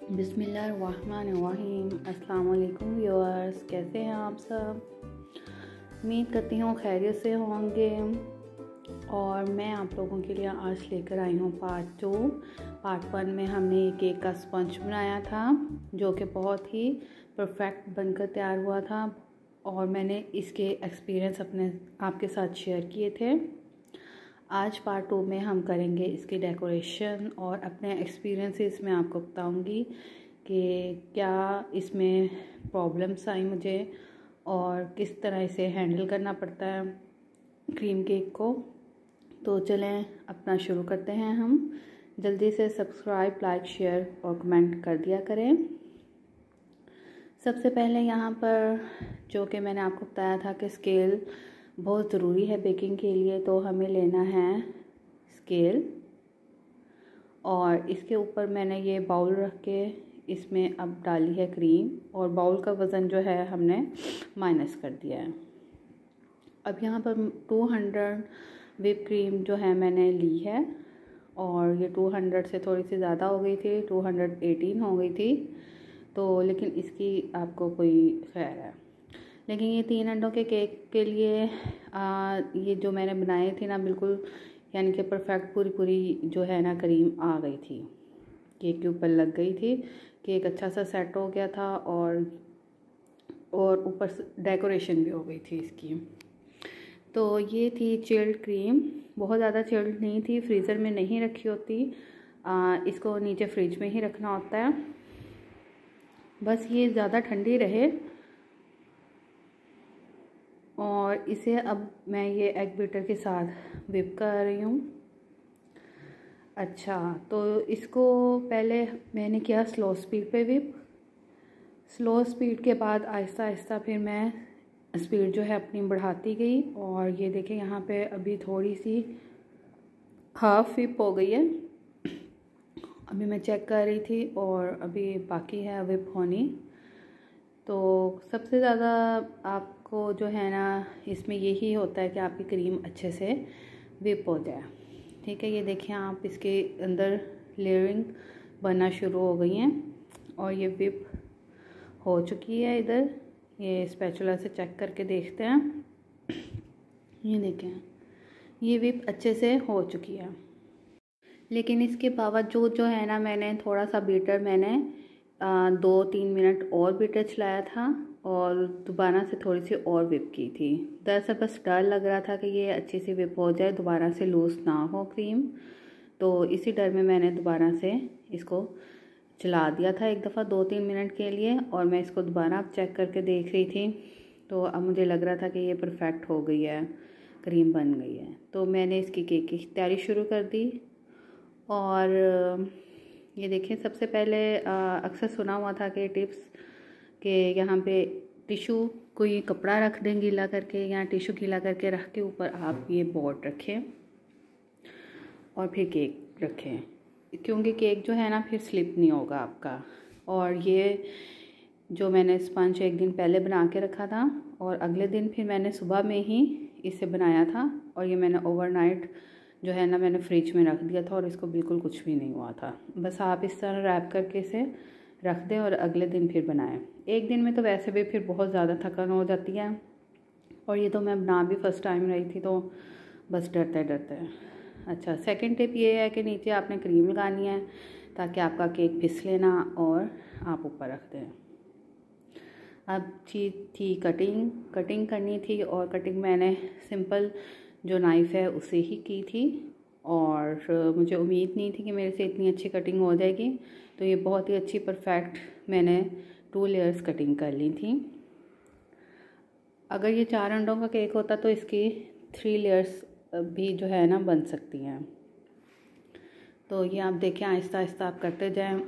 बिस्मिल्लाहिर्रहमानिर्रहीम। अस्सलाम वालेकुम व्यूअर्स, कैसे हैं आप सब? उम्मीद करती हूँ खैरियत से होंगे। और मैं आप लोगों के लिए आज लेकर आई हूँ पार्ट 2। पार्ट 1 में हमने एक केक का स्पंज बनाया था जो कि बहुत ही परफेक्ट बनकर तैयार हुआ था और मैंने इसके एक्सपीरियंस अपने आपके साथ शेयर किए थे। आज पार्ट 2 में हम करेंगे इसकी डेकोरेशन और अपने एक्सपीरियंसेस में आपको बताऊंगी कि क्या इसमें प्रॉब्लम्स आई मुझे और किस तरह इसे हैंडल करना पड़ता है क्रीम केक को। तो चलें अपना शुरू करते हैं। हम जल्दी से सब्सक्राइब, लाइक, शेयर और कमेंट कर दिया करें। सबसे पहले यहाँ पर जो कि मैंने आपको बताया था कि स्केल बहुत ज़रूरी है बेकिंग के लिए, तो हमें लेना है स्केल और इसके ऊपर मैंने ये बाउल रख के इसमें अब डाली है क्रीम और बाउल का वज़न जो है हमने माइनस कर दिया है। अब यहाँ पर 200 व्हिप क्रीम जो है मैंने ली है और ये 200 से थोड़ी सी ज़्यादा हो गई थी, 218 हो गई थी, तो लेकिन इसकी आपको कोई खैर है। लेकिन ये 3 अंडों के केक के लिए ये जो मैंने बनाए थे ना, बिल्कुल यानी कि परफेक्ट पूरी जो है ना क्रीम आ गई थी, केक के ऊपर लग गई थी। केक अच्छा सा सेट हो गया था और ऊपर डेकोरेशन भी हो गई थी इसकी। तो ये थी चिल्ड क्रीम, बहुत ज़्यादा चिल्ड नहीं थी, फ्रीज़र में नहीं रखी होती, इसको नीचे फ्रिज में ही रखना होता है। बस ये ज़्यादा ठंडी रहे। और इसे अब मैं ये एग बीटर के साथ व्हिप कर रही हूँ। अच्छा, तो इसको पहले मैंने किया स्लो स्पीड पे व्हिप। स्लो स्पीड के बाद आहिस्ता आहिस्ता फिर मैं स्पीड जो है अपनी बढ़ाती गई और ये देखें यहाँ पे अभी थोड़ी सी हाफ व्हिप हो गई है। अभी मैं चेक कर रही थी और अभी बाकी है व्हिप होनी। तो सबसे ज़्यादा आपको जो है ना इसमें यही होता है कि आपकी क्रीम अच्छे से व्हिप हो जाए। ठीक है, ये देखिए आप इसके अंदर लेयरिंग बनना शुरू हो गई हैं और ये व्हिप हो चुकी है। इधर ये स्पैचुला से चेक करके देखते हैं। ये देखें, ये व्हिप अच्छे से हो चुकी है। लेकिन इसके बावजूद जो है ना मैंने थोड़ा सा बीटर 2-3 मिनट और बीटर चलाया था और दोबारा से थोड़ी सी और व्हिप की थी। दरअसल बस डर लग रहा था कि ये अच्छी सी व्हिप हो जाए, दोबारा से लूज़ ना हो क्रीम, तो इसी डर में मैंने दोबारा से इसको चला दिया था एक दफ़ा 2-3 मिनट के लिए। और मैं इसको दोबारा चेक करके देख रही थी, तो अब मुझे लग रहा था कि ये परफेक्ट हो गई है, क्रीम बन गई है। तो मैंने इसकी केक की तैयारी शुरू कर दी। और ये देखिए, सबसे पहले अक्सर सुना हुआ था कि टिप्स कि यहाँ पे टिशू कोई कपड़ा रख दें गीला करके या टिशू गीला करके रख के ऊपर आप ये बोर्ड रखें और फिर केक रखें, क्योंकि केक जो है ना फिर स्लिप नहीं होगा आपका। और ये जो मैंने स्पंज एक दिन पहले बना के रखा था और अगले दिन फिर मैंने सुबह में ही इसे बनाया था और ये मैंने ओवरनाइट जो है ना मैंने फ्रिज में रख दिया था और इसको बिल्कुल कुछ भी नहीं हुआ था। बस आप इस तरह रैप करके इसे रख दें और अगले दिन फिर बनाएं। एक दिन में तो वैसे भी फिर बहुत ज़्यादा थकान हो जाती है और ये तो मैं बना भी फर्स्ट टाइम रही थी, तो बस डरते डरते। अच्छा, सेकंड टिप ये है कि नीचे आपने क्रीम लगानी है ताकि आपका केक फिसले ना और आप ऊपर रख दें। अब थी कटिंग करनी थी और कटिंग मैंने सिंपल जो नाइफ़ है उससे ही की थी और मुझे उम्मीद नहीं थी कि मेरे से इतनी अच्छी कटिंग हो जाएगी। तो ये बहुत ही अच्छी परफेक्ट मैंने 2 लेयर्स कटिंग कर ली थी। अगर ये 4 अंडों का केक होता तो इसकी 3 लेयर्स भी जो है ना बन सकती हैं। तो ये आप देखें, आहिस्ता आहिस्ता आप करते जाएं,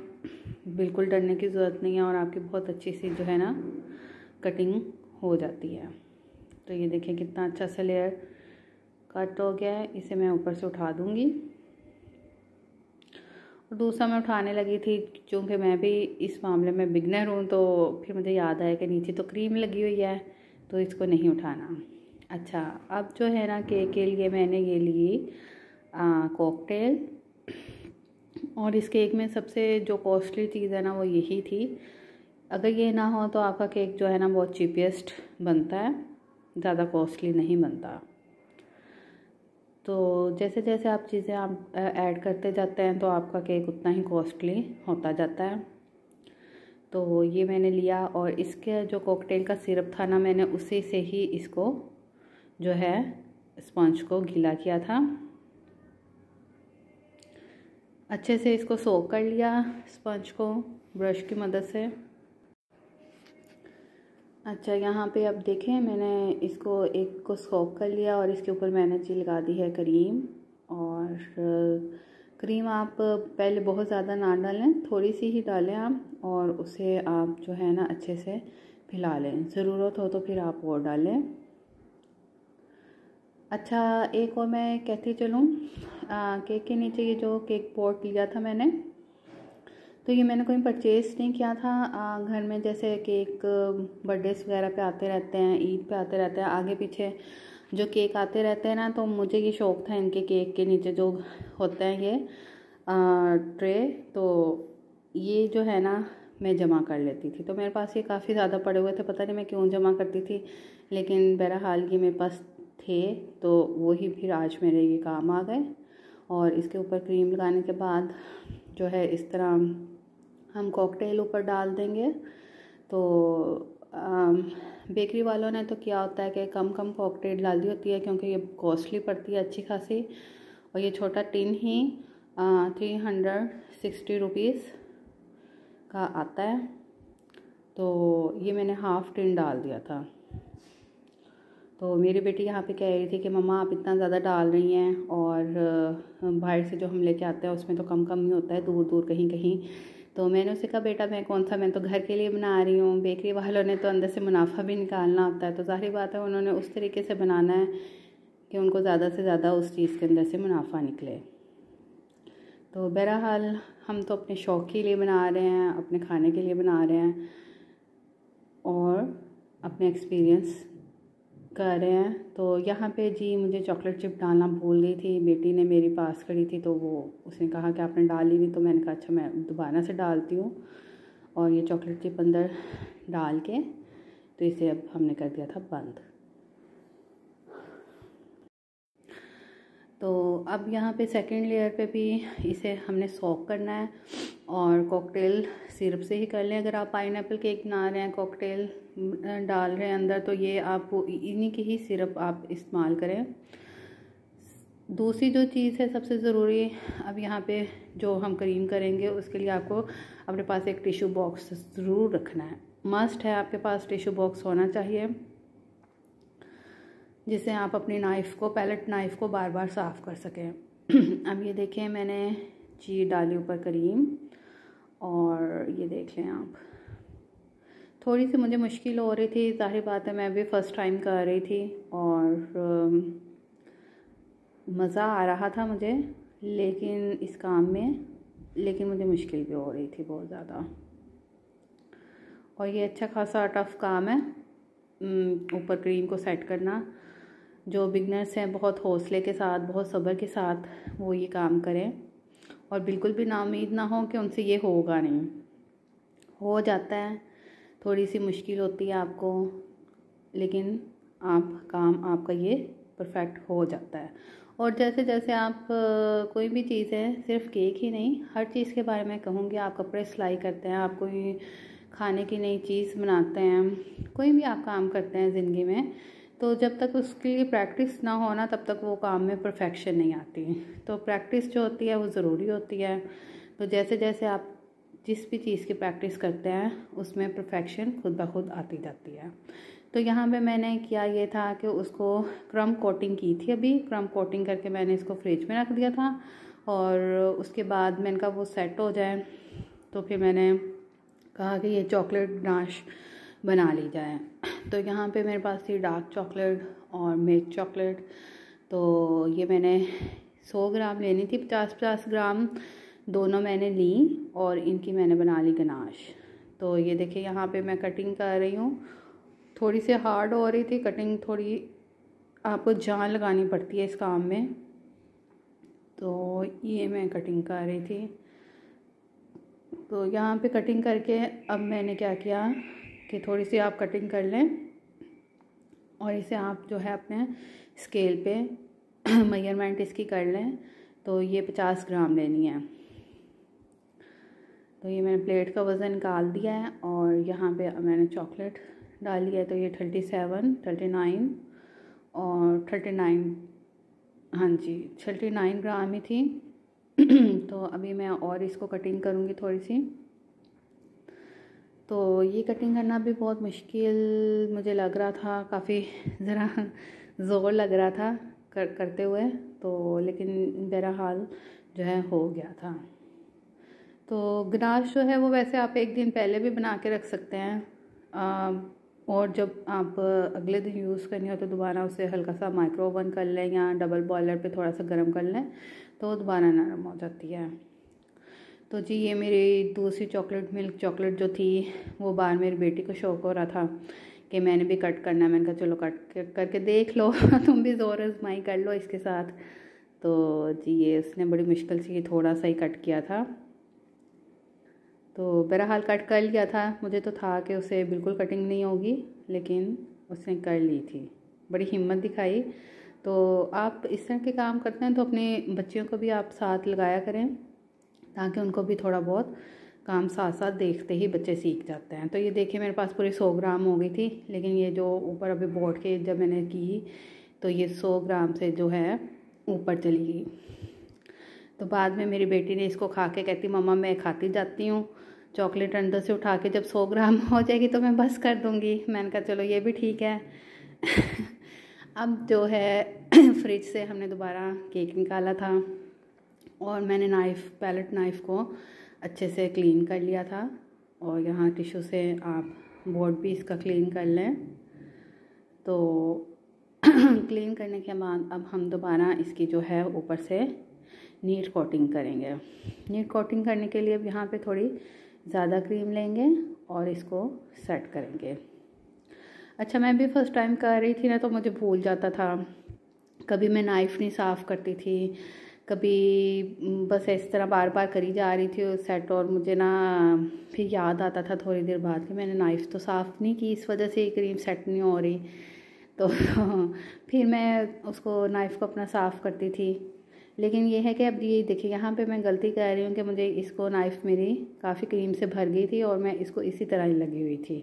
बिल्कुल डरने की ज़रूरत नहीं है और आपकी बहुत अच्छी सी जो है ना कटिंग हो जाती है। तो ये देखें कितना अच्छा सा लेयर कट हो गया है। इसे मैं ऊपर से उठा दूंगी और दूसरा मैं उठाने लगी थी, क्योंकि मैं भी इस मामले में बिगनर हूँ, तो फिर मुझे याद आया कि नीचे तो क्रीम लगी हुई है तो इसको नहीं उठाना। अच्छा, अब जो है ना केक के लिए मैंने ये ली कॉकटेल और इस केक में सबसे जो कॉस्टली चीज़ है ना वो यही थी। अगर ये ना हो तो आपका केक जो है ना बहुत चीपेस्ट बनता है, ज़्यादा कॉस्टली नहीं बनता। तो जैसे जैसे आप चीज़ें आप ऐड करते जाते हैं तो आपका केक उतना ही कॉस्टली होता जाता है। तो ये मैंने लिया और इसके जो कॉकटेल का सिरप था ना, मैंने उसी से ही इसको जो है स्पंज को गीला किया था। अच्छे से इसको सोक कर लिया स्पंज को ब्रश की मदद से। अच्छा, यहाँ पे अब देखें मैंने इसको एक को सोक कर लिया और इसके ऊपर मैंने जी लगा दी है क्रीम। और क्रीम आप पहले बहुत ज़्यादा ना डालें, थोड़ी सी ही डालें आप, और उसे आप जो है ना अच्छे से फैला लें। ज़रूरत हो तो फिर आप और डालें। अच्छा, एक और मैं कहती चलूँ, केक के नीचे ये जो केक पॉट लिया था मैंने, तो ये मैंने कोई परचेज़ नहीं किया था। घर में जैसे केक बर्थडेज वगैरह पे आते रहते हैं, ईद पे आते रहते हैं, आगे पीछे जो केक आते रहते हैं ना, तो मुझे ये शौक़ था इनके केक के नीचे जो होते हैं ये ट्रे, तो ये जो है ना मैं जमा कर लेती थी। तो मेरे पास ये काफ़ी ज़्यादा पड़े हुए थे, पता नहीं मैं क्यों जमा करती थी, लेकिन बहरहाल ये मेरे पास थे तो वही फिर आज मेरे ये काम आ गए। और इसके ऊपर क्रीम लगाने के बाद जो है इस तरह हम कॉकटेल ऊपर डाल देंगे। तो बेकरी वालों ने तो क्या होता है कि कम कम कॉकटेल डाल दी होती है, क्योंकि ये कॉस्टली पड़ती है अच्छी खासी। और ये छोटा टिन ही 360 रुपीज़ का आता है। तो ये मैंने हाफ़ टिन डाल दिया था। तो मेरी बेटी यहाँ पे कह रही थी कि मम्मा आप इतना ज़्यादा डाल रही हैं, और बाहर से जो हम लेके आते हैं उसमें तो कम कम ही होता है, दूर दूर कहीं कहीं। तो मैंने उससे कहा बेटा मैं कौन सा, मैं तो घर के लिए बना रही हूँ, बेकरी वालों ने तो अंदर से मुनाफा भी निकालना होता है, तो ज़ाहिर बात है उन्होंने उस तरीके से बनाना है कि उनको ज़्यादा से ज़्यादा उस चीज़ के अंदर से मुनाफा निकले। तो बहरहाल हम तो अपने शौक़ के लिए बना रहे हैं, अपने खाने के लिए बना रहे हैं और अपने एक्सपीरियंस कर रहे हैं। तो यहाँ पे जी मुझे चॉकलेट चिप डालना भूल गई थी, बेटी ने मेरी पास खड़ी थी तो वो उसने कहा कि आपने डाली नहीं, तो मैंने कहा अच्छा मैं दोबारा से डालती हूँ। और ये चॉकलेट चिप अंदर डाल के तो इसे अब हमने कर दिया था बंद। तो अब यहाँ पे सेकंड लेयर पे भी इसे हमने सॉक करना है, और कॉकटेल सिरप से ही कर लें। अगर आप पाइनएप्पल केक बना रहे हैं, कॉकटेल डाल रहे हैं अंदर, तो ये आप इन्हीं की ही सिरप आप इस्तेमाल करें। दूसरी जो चीज़ है सबसे ज़रूरी, अब यहाँ पे जो हम क्रीम करेंगे उसके लिए आपको अपने पास एक टिश्यू बॉक्स ज़रूर रखना है, मस्ट है आपके पास टिश्यू बॉक्स होना चाहिए, जिससे आप अपनी नाइफ़ को, पैलेट नाइफ़ को बार बार साफ़ कर सकें। अब ये देखें मैंने जी डाली ऊपर क्रीम, और ये देख लें आप, थोड़ी सी मुझे मुश्किल हो रही थी, ज़ाहिर बात है मैं भी फ़र्स्ट टाइम कर रही थी, और मज़ा आ रहा था मुझे लेकिन इस काम में, लेकिन मुझे मुश्किल भी हो रही थी बहुत ज़्यादा। और ये अच्छा खासा टफ़ काम है ऊपर क्रीम को सेट करना। जो बिगनर्स हैं बहुत हौसले के साथ, बहुत सब्र के साथ वो ये काम करें, और बिल्कुल भी नाउम्मीद ना हो कि उनसे ये होगा नहीं, हो जाता है, थोड़ी सी मुश्किल होती है आपको, लेकिन काम आपका ये परफेक्ट हो जाता है। और जैसे जैसे आप कोई भी चीज़ है, सिर्फ केक ही नहीं, हर चीज़ के बारे में कहूँगी, आप कपड़े सिलाई करते हैं, आप कोई खाने की नई चीज़ बनाते हैं, कोई भी आप काम करते हैं ज़िंदगी में, तो जब तक उसके लिए प्रैक्टिस ना हो ना, तब तक वो काम में परफेक्शन नहीं आती। तो प्रैक्टिस जो होती है वो ज़रूरी होती है। तो जैसे जैसे आप जिस भी चीज़ की प्रैक्टिस करते हैं उसमें परफेक्शन खुद ब खुद आती जाती है। तो यहाँ पे मैंने किया ये था कि उसको क्रम कोटिंग की थी, अभी क्रम कोटिंग करके मैंने इसको फ्रिज में रख दिया था, और उसके बाद मैंने कहा वो सेट हो जाए, तो फिर मैंने कहा कि ये चॉकलेट गनाश बना ली जाए। तो यहाँ पे मेरे पास थी डार्क चॉकलेट और मिल्क चॉकलेट, तो ये मैंने 100 ग्राम लेनी थी, 50-50 ग्राम दोनों मैंने ली, और इनकी मैंने बना ली गनाश। तो ये देखिए यहाँ पे मैं कटिंग कर रही हूँ, थोड़ी सी हार्ड हो रही थी कटिंग, थोड़ी आपको जान लगानी पड़ती है इस काम में, तो ये मैं कटिंग कर रही थी। तो यहाँ पे कटिंग करके अब मैंने क्या किया कि थोड़ी सी आप कटिंग कर लें और इसे आप जो है अपने स्केल पे मेजरमेंट इसकी कर लें। तो ये 50 ग्राम लेनी है। तो ये मैंने प्लेट का वज़न निकाल दिया है और यहाँ पे मैंने चॉकलेट डाली है। तो ये 37, 39 और 39, हाँ जी 39 ग्राम ही थी। तो अभी मैं और इसको कटिंग करूँगी थोड़ी सी। तो ये कटिंग करना भी बहुत मुश्किल मुझे लग रहा था, काफ़ी ज़रा ज़ोर लग रहा था करते हुए, तो लेकिन बहरहाल जो है हो गया था। तो गनाश जो है वो वैसे आप एक दिन पहले भी बना के रख सकते हैं, और जब आप अगले दिन यूज़ करनी हो तो दोबारा उसे हल्का सा माइक्रो ओवन कर लें या डबल बॉयलर पे थोड़ा सा गर्म कर लें तो दोबारा नरम हो जाती है। तो जी ये मेरी दूसरी चॉकलेट मिल्क चॉकलेट जो थी वो बाहर मेरी बेटी को शौक़ हो रहा था कि मैंने भी कट करना है। मैंने कहा चलो कट करके देख लो तुम भी ज़ोर आज़माई कर लो इसके साथ। तो जी ये उसने बड़ी मुश्किल से थोड़ा सा ही कट किया था। तो बहरहाल कट कर लिया था। मुझे तो था कि उसे बिल्कुल कटिंग नहीं होगी, लेकिन उसने कर ली थी, बड़ी हिम्मत दिखाई। तो आप इस तरह के काम करते हैं तो अपने बच्चियों को भी आप साथ लगाया करें, ताकि उनको भी थोड़ा बहुत काम साथ साथ देखते ही बच्चे सीख जाते हैं। तो ये देखिए मेरे पास पूरी 100 ग्राम हो गई थी, लेकिन ये जो ऊपर अभी बोर्ड के जब मैंने की तो ये 100 ग्राम से जो है ऊपर चली गई। तो बाद में मेरी बेटी ने इसको खा के कहती मम्मा मैं खाती जाती हूँ, चॉकलेट अंदर से उठा के जब 100 ग्राम हो जाएगी तो मैं बस कर दूँगी। मैंने कहा चलो ये भी ठीक है। अब जो है फ्रिज से हमने दोबारा केक निकाला था और मैंने पैलेट नाइफ़ को अच्छे से क्लीन कर लिया था। और यहाँ टिश्यू से आप बोर्ड भी इसका क्लीन कर लें। तो क्लीन करने के बाद अब हम दोबारा इसकी जो है ऊपर से नीट कोटिंग करेंगे। नीट कोटिंग करने के लिए अब यहाँ पे थोड़ी ज़्यादा क्रीम लेंगे और इसको सेट करेंगे। अच्छा मैं भी फर्स्ट टाइम कर रही थी ना, तो मुझे भूल जाता था, कभी मैं नाइफ़ नहीं साफ़ करती थी, कभी बस इस तरह बार बार करी जा रही थी सेट, और मुझे ना फिर याद आता था थोड़ी देर बाद कि मैंने नाइफ़ तो साफ़ नहीं की, इस वजह से ये क्रीम सेट नहीं हो रही। तो फिर मैं उसको नाइफ़ को अपना साफ़ करती थी। लेकिन ये है कि अब ये देखिए यहाँ पे मैं गलती कर रही हूँ कि मुझे इसको नाइफ़ मेरी काफ़ी क्रीम से भर गई थी और मैं इसको इसी तरह ही लगी हुई थी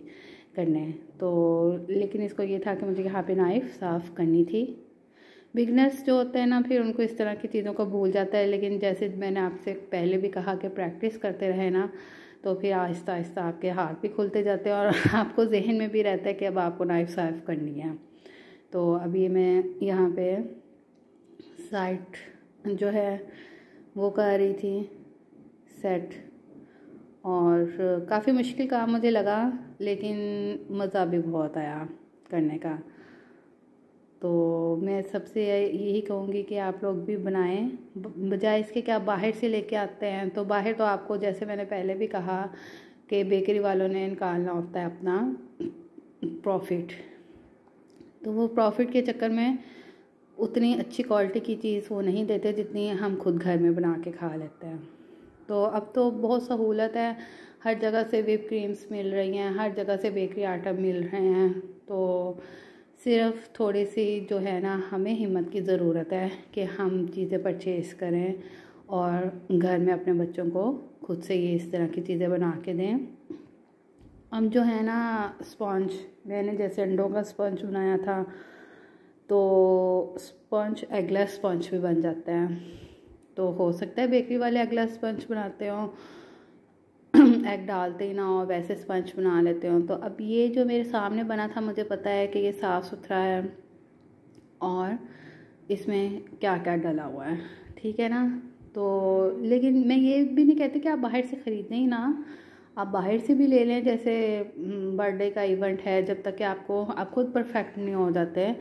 करने। तो लेकिन इसको ये था कि मुझे यहाँ पे नाइफ़ साफ़ करनी थी। बिगनर्स जो होते हैं ना, फिर उनको इस तरह की चीज़ों को भूल जाता है, लेकिन जैसे मैंने आपसे पहले भी कहा कि प्रैक्टिस करते रहे ना, तो फिर आहिस्ता आहिस्ता आपके हाथ भी खुलते जाते हैं और आपको जहन में भी रहता है कि अब आपको नाइफ़ साफ़ करनी है। तो अभी मैं यहाँ पे साइड जो है वो कर रही थी सेट, और काफ़ी मुश्किल काम मुझे लगा, लेकिन मज़ा भी बहुत आया करने का। तो मैं सबसे यही कहूँगी कि आप लोग भी बनाएं, बजाय इसके कि आप बाहर से लेके आते हैं। तो बाहर तो आपको, जैसे मैंने पहले भी कहा, कि बेकरी वालों ने निकालना होता है अपना प्रॉफिट। तो वो प्रॉफिट के चक्कर में उतनी अच्छी क्वालिटी की चीज़ वो नहीं देते जितनी हम खुद घर में बना के खा लेते हैं। तो अब तो बहुत सहूलत है, हर जगह से व्हिप क्रीम्स मिल रही हैं, हर जगह से बेकरी आइटम मिल रहे हैं। तो सिर्फ थोड़ी सी जो है ना, हमें हिम्मत की ज़रूरत है कि हम चीज़ें परचेज़ करें और घर में अपने बच्चों को खुद से ये इस तरह की चीज़ें बना के दें। अब जो है ना स्पंज, मैंने जैसे अंडों का स्पंज बनाया था, तो स्पंज एगलेस स्पंज भी बन जाता है। तो हो सकता है बेकरी वाले एगलेस स्पंज बनाते हो, एग डालते ही ना हो, वैसे स्पंज बना लेते हो। तो अब ये जो मेरे सामने बना था, मुझे पता है कि ये साफ़ सुथरा है और इसमें क्या क्या डला हुआ है, ठीक है ना। तो लेकिन मैं ये भी नहीं कहती कि आप बाहर से ख़रीदें ही ना, आप बाहर से भी ले लें। जैसे बर्थडे का इवेंट है, जब तक कि आप खुद परफेक्ट नहीं हो जाते,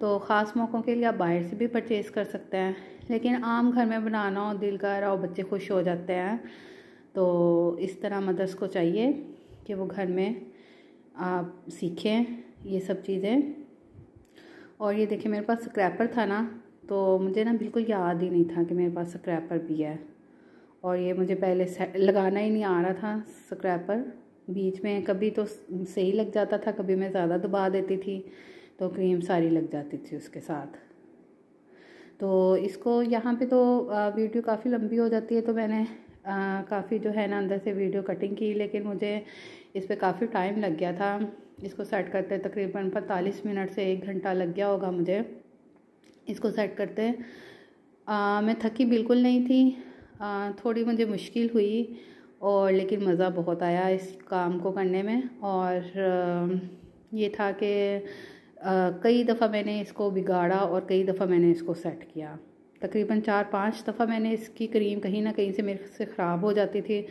तो ख़ास मौक़ों के लिए आप बाहर से भी परचेज़ कर सकते हैं। लेकिन आम घर में बनाना हो, दिल कर रहा हो, बच्चे खुश हो जाते हैं। तो इस तरह मदर्स को चाहिए कि वो घर में आप सीखें ये सब चीज़ें। और ये देखिए मेरे पास स्क्रैपर था ना, तो मुझे ना बिल्कुल याद ही नहीं था कि मेरे पास स्क्रैपर भी है, और ये मुझे पहले लगाना ही नहीं आ रहा था स्क्रैपर। बीच में कभी तो सही लग जाता था, कभी मैं ज़्यादा दबा देती थी तो क्रीम सारी लग जाती थी उसके साथ। तो इसको यहाँ पे तो वीडियो काफ़ी लंबी हो जाती है, तो मैंने काफ़ी जो है ना अंदर से वीडियो कटिंग की, लेकिन मुझे इस पर काफ़ी टाइम लग गया था। इसको सेट करते तकरीबन 45 मिनट से 1 घंटा लग गया होगा मुझे इसको सेट करते। मैं थकी बिल्कुल नहीं थी, थोड़ी मुझे मुश्किल हुई और लेकिन मज़ा बहुत आया इस काम को करने में। और ये था कि कई दफ़ा मैंने इसको बिगाड़ा और कई दफ़ा मैंने इसको सेट किया। तकरीबन 4-5 दफ़ा मैंने इसकी क्रीम कहीं ना कहीं से मेरे से ख़राब हो जाती थी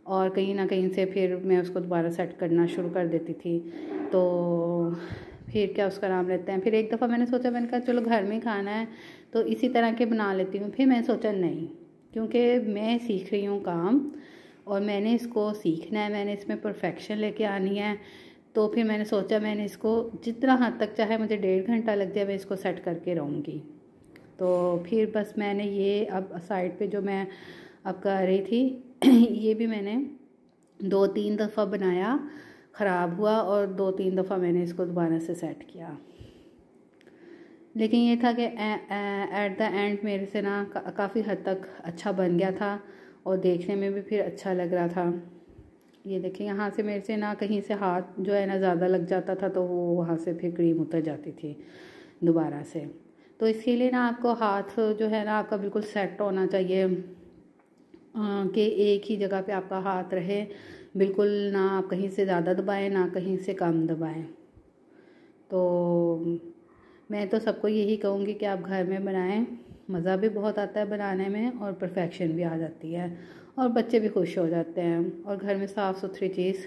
और कहीं ना कहीं से फिर मैं उसको दोबारा सेट करना शुरू कर देती थी। तो फिर क्या उसका नाम लेते हैं, फिर एक दफ़ा मैंने सोचा, मैंने कहा चलो घर में खाना है तो इसी तरह के बना लेती हूँ। फिर मैंने सोचा नहीं, क्योंकि मैं सीख रही हूँ काम और मैंने इसको सीखना है, मैंने इसमें परफेक्शन लेके आनी है। तो फिर मैंने सोचा मैंने इसको जितना हद तक चाहे मुझे 1.5 घंटा लग जाए मैं इसको सेट करके रहूँगी। तो फिर बस मैंने ये अब साइड पे जो मैं अब कर रही थी ये भी मैंने 2-3 दफ़ा बनाया, ख़राब हुआ और 2-3 दफ़ा मैंने इसको दोबारा से सेट किया। लेकिन ये था कि एट द एंड मेरे से ना काफ़ी हद तक अच्छा बन गया था और देखने में भी फिर अच्छा लग रहा था। ये देखिए यहाँ से मेरे से ना कहीं से हाथ जो है ना ज़्यादा लग जाता था तो वो वहाँ से फिर क्रीम उतर जाती थी दोबारा से। तो इसके लिए ना आपको हाथ जो है ना आपका बिल्कुल सेट होना चाहिए कि एक ही जगह पे आपका हाथ रहे, बिल्कुल ना आप कहीं से ज़्यादा दबाएं ना कहीं से कम दबाएं। तो मैं तो सबको यही कहूँगी कि आप घर में बनाएं, मज़ा भी बहुत आता है बनाने में और परफेक्शन भी आ जाती है और बच्चे भी खुश हो जाते हैं और घर में साफ़ सुथरी चीज़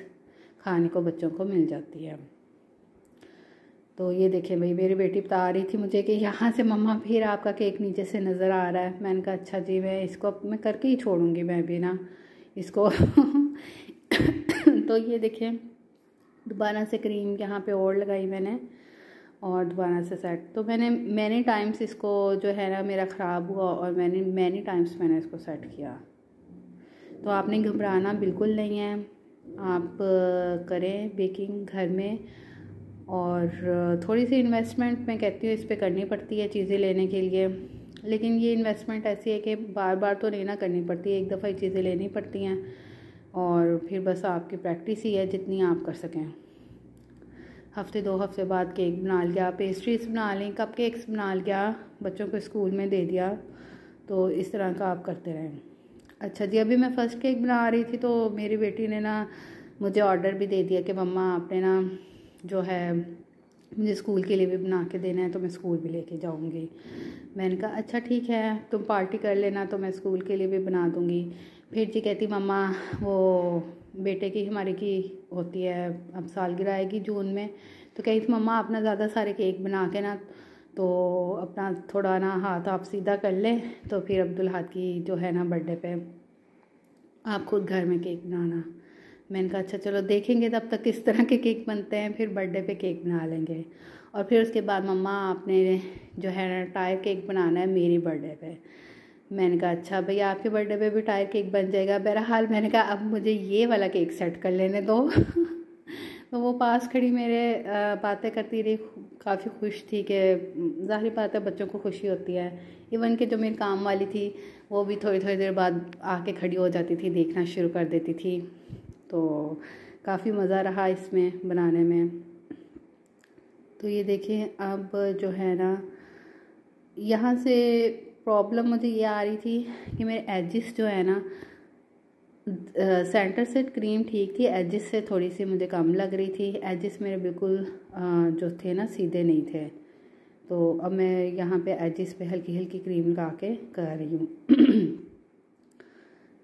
खाने को बच्चों को मिल जाती है। तो ये देखें भाई, मेरी बेटी बता रही थी मुझे कि यहाँ से मम्मा फिर आपका केक नीचे से नज़र आ रहा है। मैंने कहा अच्छा जी, मैं इसको मैं करके ही छोड़ूंगी मैं भी ना इसको तो ये देखें दोबारा से क्रीम यहाँ पे और लगाई मैंने और दोबारा से सेट। तो मैंने टाइम्स इसको जो है ना मेरा ख़राब हुआ और मैंने टाइम्स मैंने इसको सेट किया। तो आपने घबराना बिल्कुल नहीं है, आप करें बेकिंग घर में। और थोड़ी सी इन्वेस्टमेंट मैं कहती हूँ इस पर करनी पड़ती है चीज़ें लेने के लिए, लेकिन ये इन्वेस्टमेंट ऐसी है कि बार बार तो नहीं ना करनी पड़ती, एक दफ़ा ही चीज़ें लेनी पड़ती हैं और फिर बस आपकी प्रैक्टिस ही है जितनी आप कर सकें। हफ्ते 2 हफ्ते बाद केक बना लिया, पेस्ट्रीज बना ली, कप केक्स बना लिया, बच्चों को स्कूल में दे दिया। तो इस तरह का आप करते रहें। अच्छा जी, अभी मैं फ़र्स्ट केक बना रही थी तो मेरी बेटी ने ना मुझे ऑर्डर भी दे दिया कि मम्मा आपने ना जो है मुझे स्कूल के लिए भी बना के देना है तो मैं स्कूल भी लेके जाऊंगी। मैंने कहा अच्छा ठीक है, तुम पार्टी कर लेना तो मैं स्कूल के लिए भी बना दूंगी। फिर जी कहती मम्मा वो बेटे की हमारे की होती है, अब सालगिरह आएगी जून में, तो कही थी मम्मा अपना ज़्यादा सारे केक बना के ना तो अपना थोड़ा ना हाथ आप सीधा कर ले, तो फिर अब्दुल हाथ की जो है ना बर्थडे पे आप खुद घर में केक बनाना। मैंने कहा अच्छा चलो देखेंगे तब तक किस तरह के केक बनते हैं, फिर बर्थडे पे केक बना लेंगे। और फिर उसके बाद मम्मा आपने जो है ना टायर केक बनाना है मेरी बर्थडे पे। मैंने कहा अच्छा भैया आपके बर्थडे पे भी टायर केक बन जाएगा। बहरहाल मैंने कहा अब मुझे ये वाला केक सेट कर लेने दो तो वो पास खड़ी मेरे बातें करती रही, काफ़ी खुश थी कि ज़ाहिर बात है बच्चों को खुशी होती है। इवन कि जो मेरी काम वाली थी वो भी थोड़ी थोड़ी देर बाद आके खड़ी हो जाती थी, देखना शुरू कर देती थी। तो काफ़ी मज़ा रहा इसमें बनाने में। तो ये देखिए अब जो है ना यहाँ से प्रॉब्लम मुझे ये आ रही थी कि मेरे एजिस जो है ना सेंटर से क्रीम ठीक थी, एजिस से थोड़ी सी मुझे कम लग रही थी। एजिस मेरे बिल्कुल जो थे ना सीधे नहीं थे। तो अब मैं यहाँ पे एजिस पे हल्की हल्की क्रीम लगा के कर रही हूँ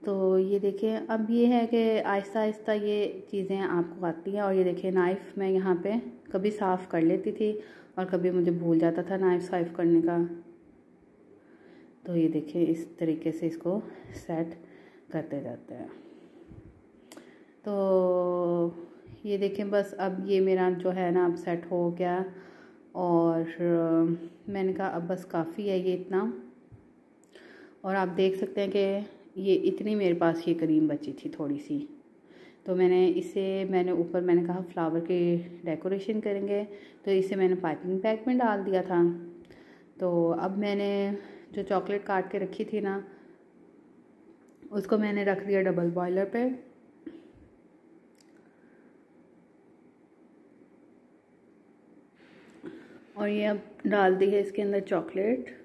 तो ये देखिए अब ये है कि आहिस्ता आहिस्ता ये चीज़ें आपको आती हैं। और ये देखिए नाइफ़ मैं यहाँ पे कभी साफ़ कर लेती थी और कभी मुझे भूल जाता था नाइफ़ साफ़ करने का। तो ये देखिए इस तरीके से इसको सेट करते जाते हैं। तो ये देखें बस अब ये मेरा जो है ना अब सेट हो गया और मैंने कहा अब बस काफ़ी है ये इतना। और आप देख सकते हैं कि ये इतनी मेरे पास ये क्रीम बची थी थोड़ी सी, तो मैंने ऊपर मैंने कहा फ्लावर के डेकोरेशन करेंगे, तो इसे मैंने पाइपिंग बैग में डाल दिया था। तो अब मैंने जो चॉकलेट काट के रखी थी ना, उसको मैंने रख दिया डबल बॉयलर पे। और ये अब डाल दी है इसके अंदर चॉकलेट,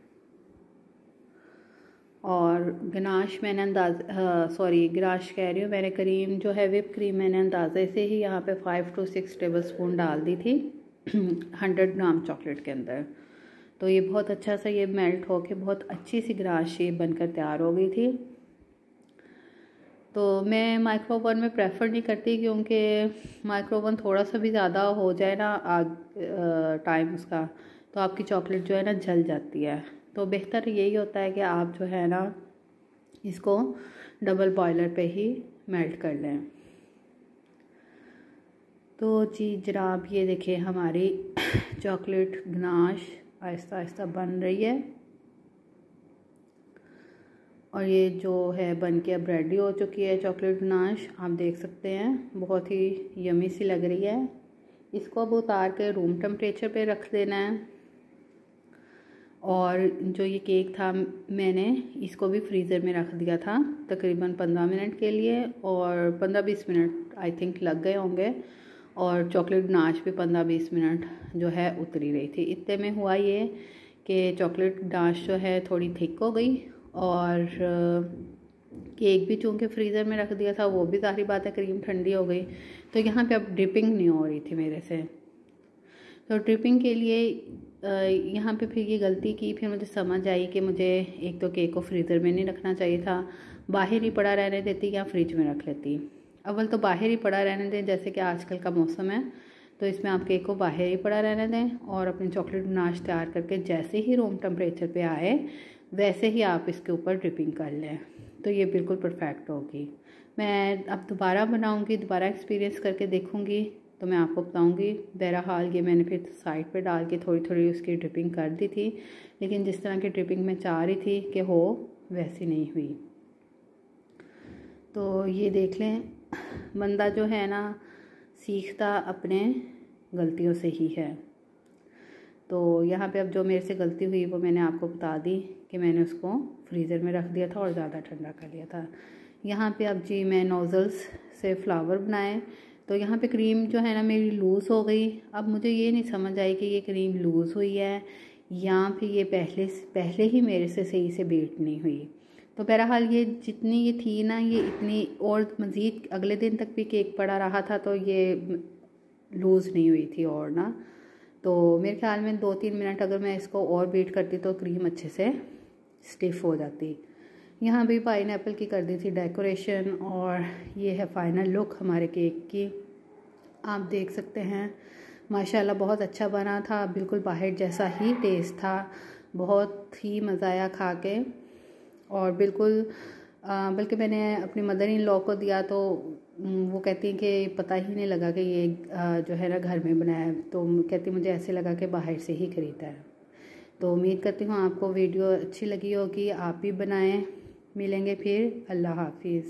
और गनाश मैंने गनाश कह रही हूँ, मैंने क्रीम जो है विप क्रीम मैंने अंदाजे से ही यहाँ पे 5 to 6 टेबलस्पून डाल दी थी 100 ग्राम चॉकलेट के अंदर। तो ये बहुत अच्छा सा ये मेल्ट होके बहुत अच्छी सी गनाश शेप बनकर तैयार हो गई थी। तो मैं माइक्रो ओवन में प्रेफर नहीं करती, क्योंकि माइक्रो ओवन थोड़ा सा भी ज़्यादा हो जाए ना टाइम उसका, तो आपकी चॉकलेट जो है ना जल जाती है। तो बेहतर यही होता है कि आप जो है ना इसको डबल बॉयलर पे ही मेल्ट कर लें। तो जी जनाब, ये देखिए हमारी चॉकलेट गनाश आहिस्ता आहिस्ता बन रही है, और ये जो है बन के अब रेडी हो चुकी है चॉकलेट गनाश। आप देख सकते हैं बहुत ही यमी सी लग रही है। इसको अब उतार के रूम टेम्परेचर पे रख देना है। और जो ये केक था मैंने इसको भी फ्रीज़र में रख दिया था तकरीबन 15 मिनट के लिए, और 15-20 मिनट आई थिंक लग गए होंगे, और चॉकलेट गनाश भी 15-20 मिनट जो है उतरी रही थी। इतने में हुआ ये कि चॉकलेट गनाश जो है थोड़ी थिक हो गई, और केक भी चूँकि फ्रीज़र में रख दिया था वो भी ज़ाहिर बात है क्रीम ठंडी हो गई। तो यहाँ पे अब ड्रिपिंग नहीं हो रही थी मेरे से, तो ड्रिपिंग के लिए यहाँ पे फिर ये गलती की। फिर मुझे समझ आई कि मुझे एक तो केक को फ्रीज़र में नहीं रखना चाहिए था, बाहर ही पड़ा रहने देती या फ्रिज में रख लेती। अव्वल तो बाहर ही पड़ा रहने दें, जैसे कि आजकल का मौसम है, तो इसमें आप केक को बाहर ही पड़ा रहने दें, और अपनी चॉकलेट गनाश तैयार करके जैसे ही रूम टेम्परेचर पे आए वैसे ही आप इसके ऊपर ड्रिपिंग कर लें, तो ये बिल्कुल परफेक्ट होगी। मैं अब दोबारा बनाऊँगी, दोबारा एक्सपीरियंस करके देखूँगी, तो मैं आपको बताऊंगी। बहरहाल ये मैंने फिर साइड पे डाल के थोड़ी थोड़ी उसकी ड्रिपिंग कर दी थी, लेकिन जिस तरह की ड्रिपिंग मैं चाह रही थी कि हो वैसी नहीं हुई। तो ये देख लें, बंदा जो है ना सीखता अपने गलतियों से ही है। तो यहाँ पे अब जो मेरे से गलती हुई वो मैंने आपको बता दी कि मैंने उसको फ्रीज़र में रख दिया था और ज़्यादा ठंडा कर लिया था। यहाँ पे अब जी मैं नोज़ल्स से फ्लावर बनाए, तो यहाँ पे क्रीम जो है ना मेरी लूज़ हो गई। अब मुझे ये नहीं समझ आई कि ये क्रीम लूज़ हुई है या फिर ये पहले ही मेरे से सही से बीट नहीं हुई। तो बहरहाल ये जितनी ये थी ना, ये इतनी और मज़ीद अगले दिन तक भी केक पड़ा रहा था, तो ये लूज़ नहीं हुई थी। और ना तो मेरे ख्याल में 2-3 मिनट अगर मैं इसको और बीट करती तो क्रीम अच्छे से स्टिफ़ हो जाती। यहाँ भी पाइनएप्पल की कर दी थी डेकोरेशन, और ये है फाइनल लुक हमारे केक की। आप देख सकते हैं माशाल्लाह बहुत अच्छा बना था, बिल्कुल बाहर जैसा ही टेस्ट था, बहुत ही मज़ा आया खा के। और बिल्कुल बल्कि मैंने अपनी मदर इन लॉ को दिया तो वो कहती हैं कि पता ही नहीं लगा कि ये जो है ना घर में बनाया है, तो कहती मुझे ऐसे लगा कि बाहर से ही ख़रीदा है। तो उम्मीद करती हूँ आपको वीडियो अच्छी लगी होगी, आप भी बनाएं। मिलेंगे फिर, अल्लाह हाफिज़।